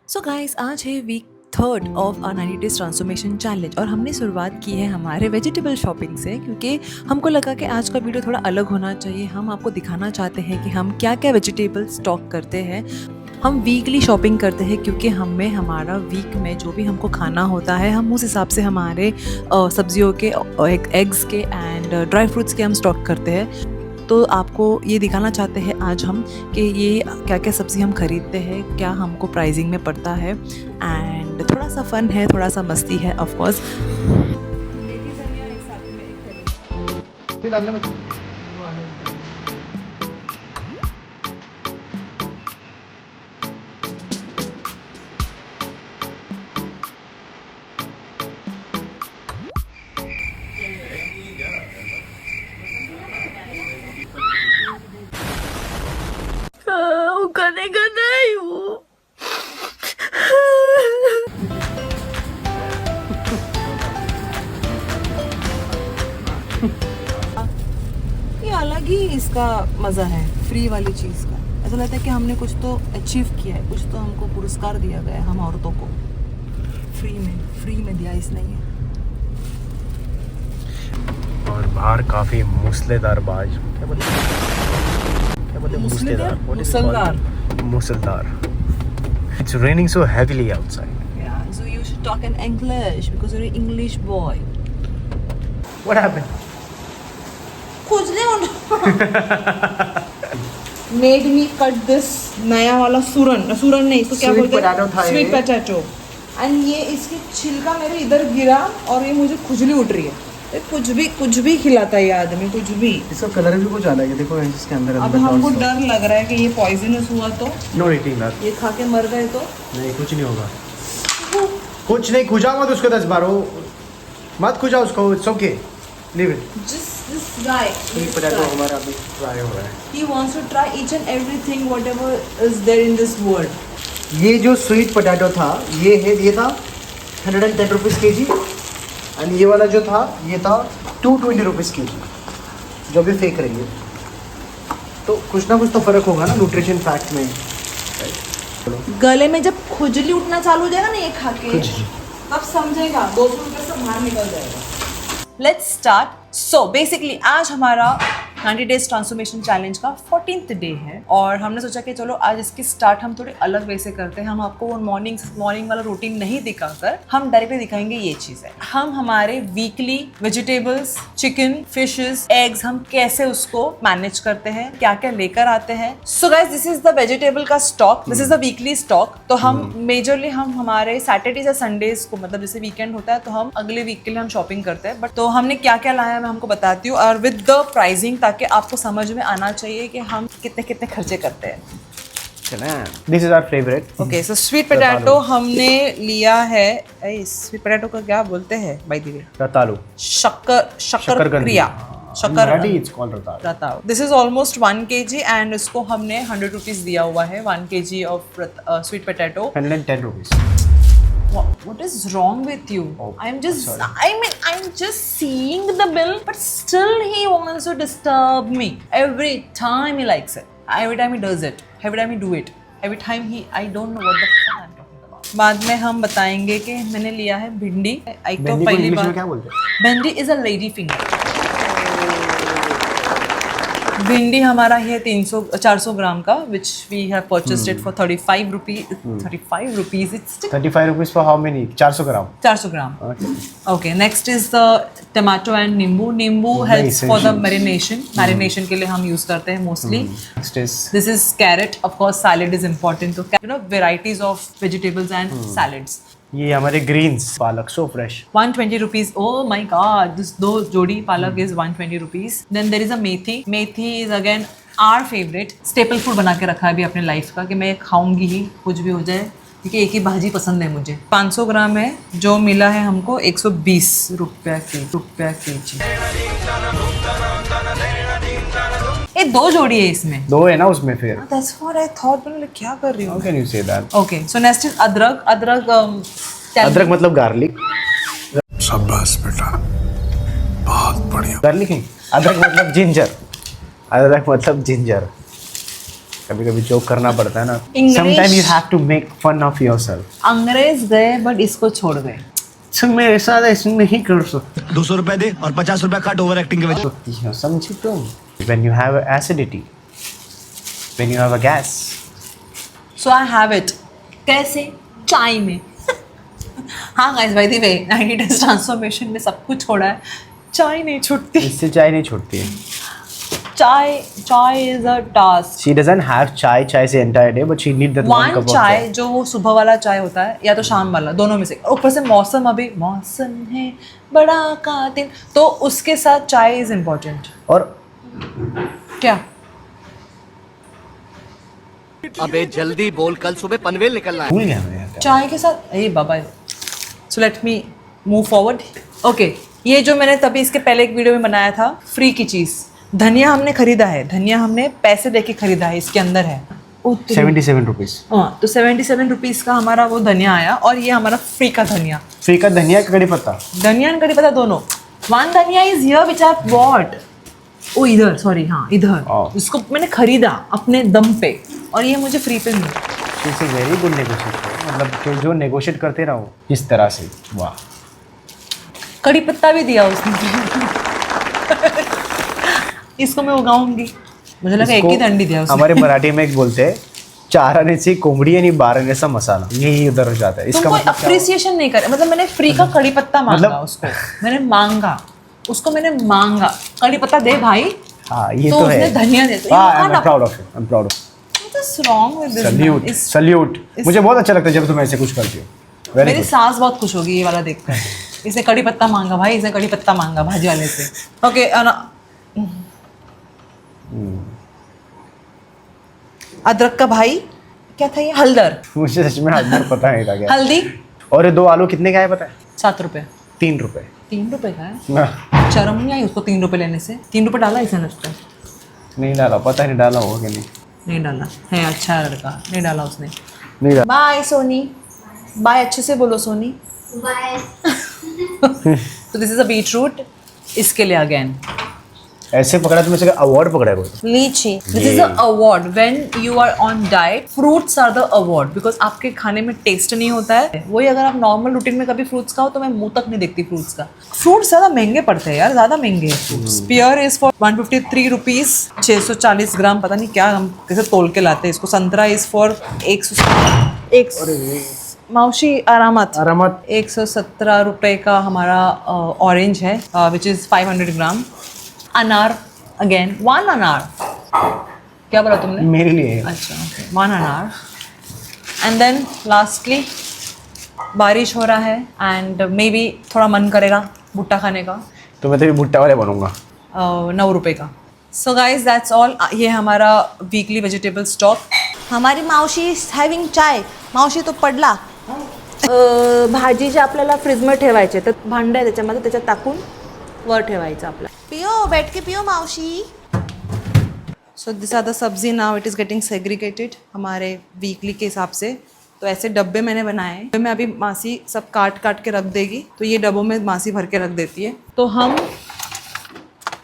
सो guys आज है week third of our 90 days transformation challenge और हमने शुरुआत की है हमारे वेजिटेबल शॉपिंग से क्योंकि हमको लगा कि आज का वीडियो थोड़ा अलग होना चाहिए। हम आपको दिखाना चाहते हैं कि हम क्या क्या वेजिटेबल स्टॉक करते हैं। हम वीकली शॉपिंग करते हैं क्योंकि हमें हमारा वीक में जो भी हमको खाना होता है हम उस हिसाब से हमारे सब्जियों के एग्स के एंड ड्राई फ्रूट्स के हम स्टॉक करते हैं। तो आपको ये दिखाना चाहते हैं आज हम कि ये क्या क्या सब्ज़ी हम खरीदते हैं, क्या हमको प्राइसिंग में पड़ता है एंड थोड़ा सा फ़न है, थोड़ा सा मस्ती है ऑफ कोर्स। खाने का नहीं हूँ। ये अलग ही इसका मज़ा है फ्री वाली चीज़ का। ऐसा लगता है कि हमने कुछ तो अचीव किया है, कुछ तो हमको पुरस्कार दिया गया है हम औरतों को। फ्री में दिया इसने ये। और बाहर काफी मूसलेधार बारिश, क्या बोलते मूसलेधार? मूसलधार। It's raining so heavily outside. Yeah, so you should talk in English because you're an English boy. What happened? कुछ नहीं होना। Made me cut this नया वाला सूरन नहीं, इसको क्या बोलते हैं? Sweet potato. एंड ये इसकी छिलका मेरे इधर गिरा और ये मुझे खुजली उठ रही है। कुछ भी खिलाता है ये आदमी, कुछ भी। इसका कलर भी कुछ अलग है, देखो इसके अंदर। अब हमको डर लग रहा है कि ये पॉइजनस हुआ तो नो ईटिंग दैट। ये खा के मर गए तो नहीं, कुछ नहीं होगा। कुछ नहीं, खुजा मत उसको 10 बार, मत खुजा उसको। It's okay, leave it. Just this guy, sweet potato हमारा अभी ट्राई हो रहा है। he wants to try each and everything whatever is there in this world. ये जो स्वीट पोटैटो था ये था 110 रुपीज़ के जी, एंड ये वाला जो था ये था 220 रुपीज़ के जी, जो भी फेंक रही है। तो कुछ ना कुछ तो फ़र्क होगा ना न्यूट्रिशन फैक्ट में। गले में जब खुजली उठना चालू हो जाएगा ना ये खा के, तब समझेगा 200 रुपये से बाहर निकल जाएगा। Let's start. सो बेसिकली आज हमारा 90 डेज ट्रांसफॉर्मेशन चैलेंज का 14th डे है और हमने सोचा कि चलो आज इसकी स्टार्ट हम थोड़े अलग वे से करते हैं। हम आपको वो मॉर्निंग वाला रूटीन नहीं दिखाकर हम डायरेक्टली दिखाएंगे ये चीज़ है। हम हमारे weekly vegetables, chicken, fishes, eggs हम कैसे उसको मैनेज करते हैं, क्या क्या लेकर आते हैं। So guys this is the vegetable का stock, this is the weekly stock. तो हम मेजरली हम हमारे सैटरडेज या संडेज को, मतलब जैसे वीकेंड होता है तो हम अगले वीक के लिए हम शॉपिंग करते हैं। बट तो हमने क्या क्या लाया है मैं हमको बताती हूँ और विद द प्राइसिंग, ताकि आपको समझ में आना चाहिए कि हम कितने कितने खर्चे करते हैं। This is our favourite. Okay, so sweet potato हमने लिया है। स्वीट पोटैटो का क्या बोलते हैं बाय द वे? रतालू। शक्करक्रिया। इट्स कॉल्ड रतालू। This is almost 1 kg and इसको हमने 100 रुपीज दिया हुआ है। 1 kg of sweet potato 110 rupees. What is wrong with you? Oh, I'm just sorry. I'm just seeing the bill, but still he wants to disturb me. Every time he likes it. Every time he does it. Every time he do it. Every time I don't know what the fuck I'm talking about. बाद में हम बताएंगे कि मैंने लिया है भिंडी। एक तो पहली बार क्या बोलते हैं? भिंडी इज अ लेडी फिंगर। भिंडी हमारा है 400 ग्राम का, which we have purchased it for 35 rupees. 35 rupees. It's 35 rupees for how many? 400 gram. 400 gram. Okay, next is the tomato and nimbu helps for the marination के लिए हम यूज करते हैं mostly. This is carrot. Of course salad is important, तो you know varieties of vegetables and salads. ये हमारे greens, palak so fresh. 120 rupees. Oh my God, this 2 जोड़ी palak is 120 rupees. Then there is a methi. Methi is again our favourite staple food बना के रखा है अभी अपने लाइफ का, कि मैं खाऊंगी ही कुछ भी हो जाए, क्योंकि एक ही भाजी पसंद है मुझे। 500 ग्राम है, जो मिला है हमको 120 रुपया केजी। ये 2 जोड़ी है इसमें। 2 है ना उसमें फिर। That's what I thought, मैंने क्या कर रही हूँ? How can you say that? Okay, so next is अदरक। अदरक मतलब गार्लिक। शाबाश बेटा, बहुत बढ़िया। गार्लिक नहीं, अदरक मतलब जिंजर। कभी कभी जोक करना पड़ता है ना. English. Sometimes you have to make fun of yourself. अंग्रेज गए बट इसको छोड़ गए. संग मेरे साथ ऐसे नहीं कर सकते. 200 रुपए दे और 50 रुपए काट ओवर एक्टिंग के वजह. सकती हो समझी तुम. When you have acidity, when you have a gas. So I have it. कैसे? चाय में. हाँ guys, by the way 90 days transformation में सब कुछ छोड़ा है, चाय नहीं छूटती. इससे चाय नहीं छूटती है. चाय is a task. She doesn't have chai से entire day, but she need that one one cup of चाय chai. जो वो सुबह वाला चाय होता है या तो शाम वाला, दोनों में से. ऊपर से मौसम, अभी मौसम है बड़ा कातिल, तो उसके साथ चाय इज इम्पोर्टेंट. और क्या? अबे जल्दी बोल, कल सुबह पनवेल निकलना है. भूल गया मैं यार. चाय के साथ ए बाबा. So let me move forward. Okay, ये जो मैंने तभी इसके पहले एक वीडियो में बनाया था, फ्री की चीज़. धनिया हमने खरीदा है, धनिया हमने पैसे देके खरीदा है, इसके अंदर है 77 रुपीज. हाँ, तो 77 रुपीज़ का हमारा वो धनिया आया, और ये हमारा फ्री का धनिया. फ्री का धनिया का कड़ी पत्ता. धनिया एंड कड़ी पत्ता दोनों. One dhaniya is here which I bought. ओ इधर, सॉरी, हाँ इधर. Oh. इसको मैंने खरीदा अपने दम पे, और ये मुझे फ्री पे मिला. It's a very good negotiator. मतलब जो नेगोशिएट करते रहो इस तरह से. वाह. कड़ी पत्ता भी दिया उसने. इसको मैं उगाऊंगी. मुझे लगा एक ही डंडी दिया उसने. हमारे मराठी में एक बोलते हैं, 4 आने से कोंबड़ी यानी 12 आने सा मसाला. यही उधर हो जाता है. इसका तुम कोई मतलब क्या अप्रिसिएशन नहीं करे. मतलब मैंने फ्री का कड़ी पत्ता मांगा मतलब- उसको. मैंने मांगा उसको, मैंने मांगा कड़ी पत्ता दे भाई. हाँ ये तो तो उसने है. धनिया दे दिया. हाँ, I'm proud of it. I'm proud of it. What's wrong with this? Salute, man? salute. मुझे बहुत अच्छा लगता है जब तुम ऐसे कुछ करती हो. Very मेरी good. सास बहुत खुश होगी ये वाला देखकर. इसने कड़ी पत्ता मांगा भाई, इसने कड़ी पत्ता मांगा भाजी वाले से. ओके, अदरक का भाई क्या था ये? हल्दर. मुझे सच में हल्दर पता नहीं था क्या. हल्दी. और ये 2 आलू कितने का है पता है? 7 रुपए. 3 रुपए. 3 रुपए का है. ना, शर्म नहीं आई उसको 3 रुपए लेने से? 3 रुपए डाला इसने लगता है. नहीं डाला. पता नहीं डाला होगा कि नहीं. नहीं डाला है. अच्छा लड़का, नहीं डाला उसने. नहीं डाला. By Sony. बाय अच्छे से बोलो सोनी. बाय. तो दिस इज अ बीटरूट. इसके लिए अगेन ऐसे पकड़ा तो मैं अवार्ड पकड़ा है कोई. Lychee. This is a award when you are on diet. Fruits are the award because आपके खाने में टेस्ट नहीं होता है. वही अगर आप नॉर्मल रूटीन में कभी फ्रूट्स खाओ तो मैं मुंह तक नहीं देखती फ्रूट्स का. फ्रूट्स ज़्यादा महंगे पड़ते हैं यार, ज़्यादा महंगे हैं fruits. Pear is for 153 rupees. 640 gram. पता नहीं क्या हम कैसे तोल के लाते हैं इसको. संतरा इज फॉर 100. मावशी आरामत. 117 रुपए का हमारा ऑरेंज है विच इज़ 500 ग्राम. अनार अगेन 1 अनार. क्या बोला तुमने? मेरे लिए. अच्छा ओके, 1 अनार. एंड देन लास्टली बारिश हो रहा है एंड मे बी थोड़ा मन करेगा भुट्टा खाने का. तो मैं तो भुट्टा वाले बनूंगा. 9 रुपए का. So guys that's all. ये हमारा वीकली वेजिटेबल स्टॉक. हमारी मावशी इज हॅव्हिंग चाय. मावशी तो पडला. भाजी जे आपल्याला फ्रीजमध्ये ठेवायचे तर भांड आहे त्याच्यामध्ये, त्याच्यात टाकून वर ठेवायचं आपलं. पियो बैठ के पियो मावशी. सो दिस आर द सब्जी. Now it is getting segregated हमारे वीकली के हिसाब से. तो ऐसे डब्बे मैंने बनाए हैं. मैं अभी मासी सब काट काट के रख देगी, तो ये डब्बों में मासी भर के रख देती है. तो हम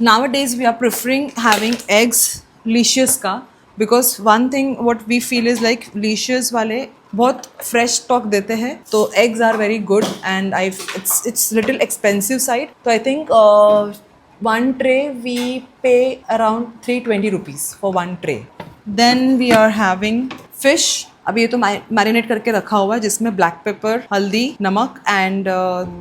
nowadays we are preferring having eggs Licious का, because one thing what we feel is like Licious वाले बहुत फ्रेश स्टॉक देते हैं. तो eggs are very good and it's little expensive side. तो I think one tray we pay around 320 rupees for one tray. Then we are having fish. अभी ये तो marinate करके रखा हुआ है जिसमें ब्लैक पेपर, हल्दी, नमक एंड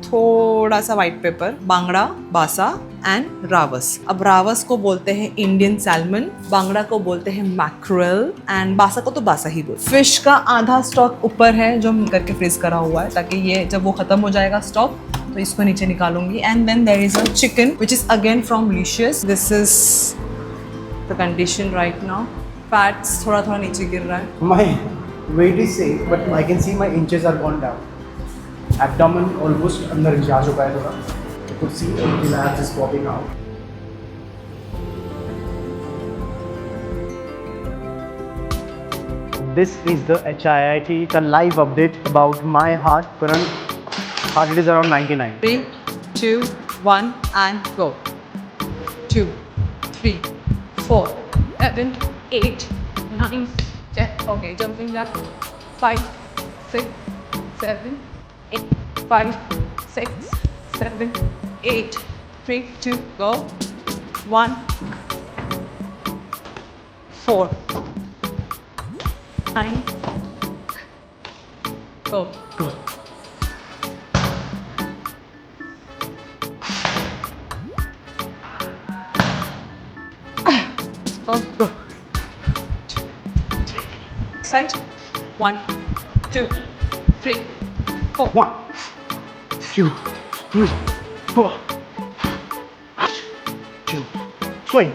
थोड़ा सा वाइट पेपर. बांगड़ा, बासा एंड रावस. अब रावस को बोलते हैं इंडियन सैल्मन, बांगड़ा को बोलते हैं मैक्रेल एंड बासा को तो बासा ही बोलते. फिश का आधा स्टॉक ऊपर है जो हम करके फ्रीज करा हुआ है, ताकि ये जब वो खत्म हो जाएगा स्टॉक तो इसको नीचे निकालूंगी. And then there is a chicken which is again from Licious. This is the condition right now. Fats थोड़ा थोड़ा नीचे गिर रहा है. My weight is same, but I can see my inches are gone down. Abdomen almost अंदर जा चुका है थोड़ा. You could see the labs is popping out. This is the HIIT, the live update about my heart. Current heart rate is around 99. 3, 2, 1 and go. 2, 3, 4, 7, 8, 9, 10. Okay, jumping jack. 5, 6, 7, 8. 5, 6, 7, 8. 3, 2, go. 1, 4, 9. Go. Go. Side. 1, 2, 3, 4. 1, 2, 3, 4. 2, swing.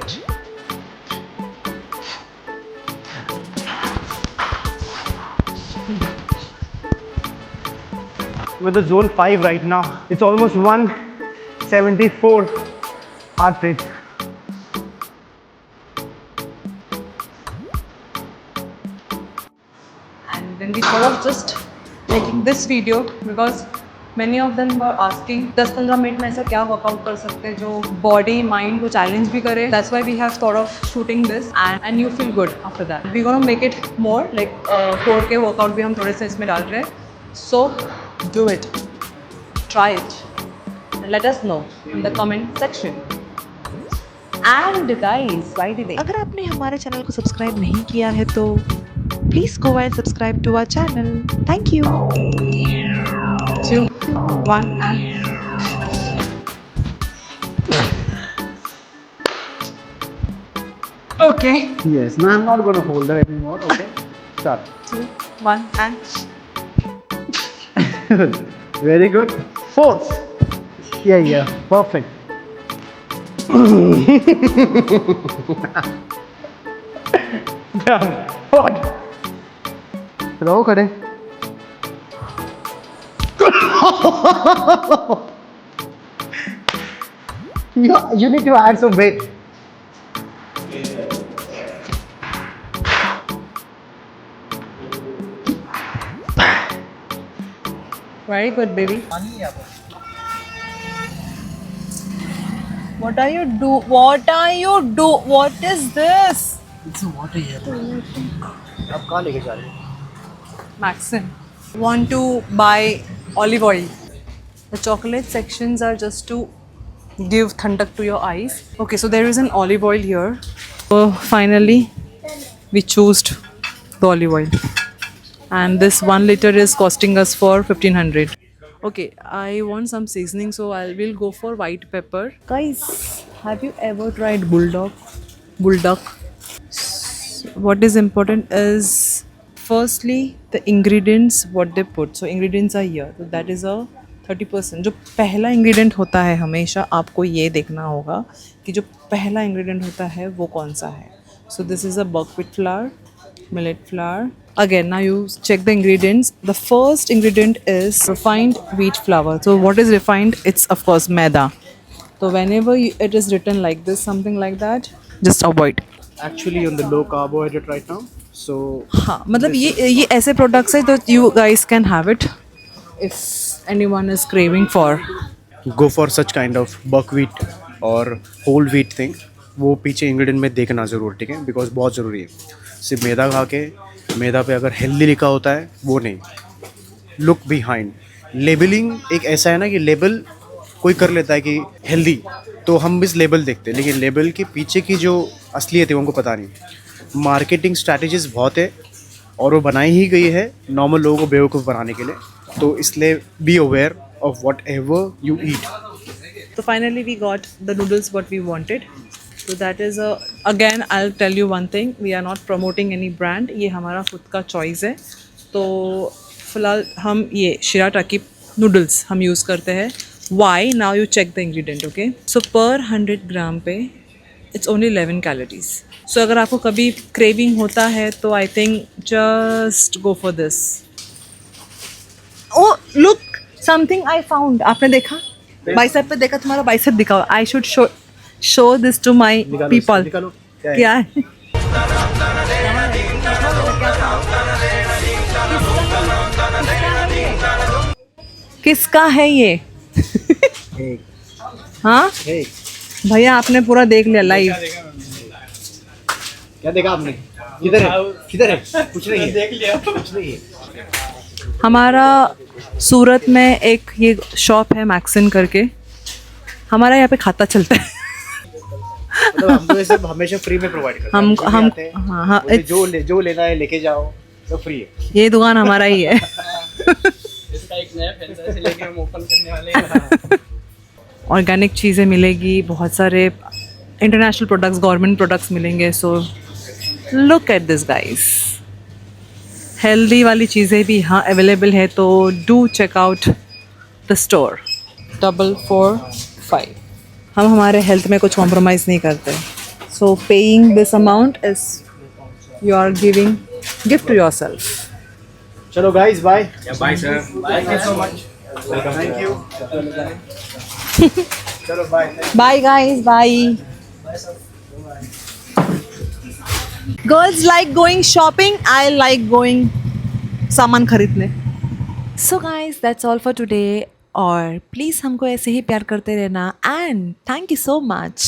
With the zone 5 right now, it's almost 174 heart rate. And then we thought of just making this video because many of them were asking 10-15 minute में ऐसा क्या workout कर सकते हैं जो body mind को challenge भी करे. That's why we have thought of shooting this and you feel good after that. We're gonna make it more like 4K workout भी हम थोड़े से इसमें डाल रहे हैं. So do it, try it and let us know in the comment section. And guys, by the way, अगर आपने हमारे चैनल को सब्सक्राइब नहीं किया है तो please go and subscribe to our channel. Thank you. 2, 1 and okay. Yes, now I'm not going to hold her anymore. Okay, start. 2, 1 and Very good. Fourth. Yeah, perfect. Done. Fourth. Hello, Kade. You need to add some weight. very good, baby. What are you do? What is this? It's a water here. आप कहाँ लेके जा रहे हैं? Maxim. Want to buy olive oil. The chocolate sections are just to give thandak to your eyes. Okay, so there is an olive oil here. So finally, we chose the olive oil. And this 1 liter is costing us for 1500. Okay, I want some seasoning, so I will go for white pepper. Guys, have you ever tried bulldog? What is important is firstly the ingredients what they put. So ingredients are here. So that is a 30%. जो पहला ingredient होता है हमेशा आपको ये देखना होगा कि जो पहला ingredient होता है वो कौन सा है. So this is a buckwheat flour, millet flour. Again, now you check the ingredients. The first ingredient is refined wheat flour. So what is refined? It's of course maida. So whenever it is written like this, something like that, just avoid. Actually on the low carbohydrate right now. So हाँ मतलब ये ऐसे products है तो you guys can have it if anyone is craving for. go for such kind of buckwheat और whole wheat thing. वो पीछे ingredient में देखना ज़रूर, ठीक है, because बहुत ज़रूरी है. सिर्फ मैदा खा के मैदा पे अगर हेल्दी लिखा होता है वो नहीं. Look behind. लेबलिंग एक ऐसा है ना कि लेबल कोई कर लेता है कि हेल्दी, तो हम इस लेबल देखते हैं, लेकिन लेबल के पीछे की जो असलियत है उनको पता नहीं. मार्केटिंग स्ट्रैटेजीज बहुत है और वो बनाई ही गई है नॉर्मल लोगों को बेवकूफ़ बनाने के लिए. तो इसलिए be aware of what ever you eat. So finally we got the noodles what we wanted. So that is again I'll tell you one thing, we are not promoting any brand. ये हमारा खुद का choice है. तो फिलहाल हम ये शिराटाकी noodles हम use करते हैं. Why? Now you check the ingredient, okay? So per 100 gram पे it's only 11 calories. So अगर आपको कभी craving होता है तो I think just go for this. Oh look, something I found. आपने देखा? बाइसेप पे देखा, तुम्हारा बाइसेप दिखाओ. I should show this to my people. क्या है? किसका है ये? हाँ भैया आपने पूरा देख लिया लाइव. क्या देखा आपने? किधर है किधर है कुछ नहीं है देख लिया कुछ नहीं है हमारा सूरत में एक ये शॉप है मैक्सिन करके, हमारा यहाँ पे खाता चलता है। मतलब हम तो ये सब हमेशा फ्री में प्रोवाइड करते हैं हम जो भी हम आते हैं, हाँ बोलते जो लेना है लेके जाओ तो फ्री है ये दुकान हमारा ही है। इसका एक नया फ्रेंचाइजी लेके हम ओपन करने वाले हैं। ऑर्गेनिक चीज़ें मिलेगी, बहुत सारे इंटरनेशनल प्रोडक्ट्स, गवर्नमेंट प्रोडक्ट्स मिलेंगे। So look at this guys, healthy वाली चीज़ें भी यहाँ अवेलेबल है, तो do check out the store. 445। हम हमारे हेल्थ में कुछ कॉम्प्रोमाइज़ नहीं करते। So paying this amount is you are giving gift to yourself. चलो guys bye bye sir, thank you so much. Thank you चलो bye Bye guys, bye. Girls like going shopping, I like going सामान खरीदने। So guys, that's all for today. और please हमको ऐसे ही प्यार करते रहना, and thank you so much.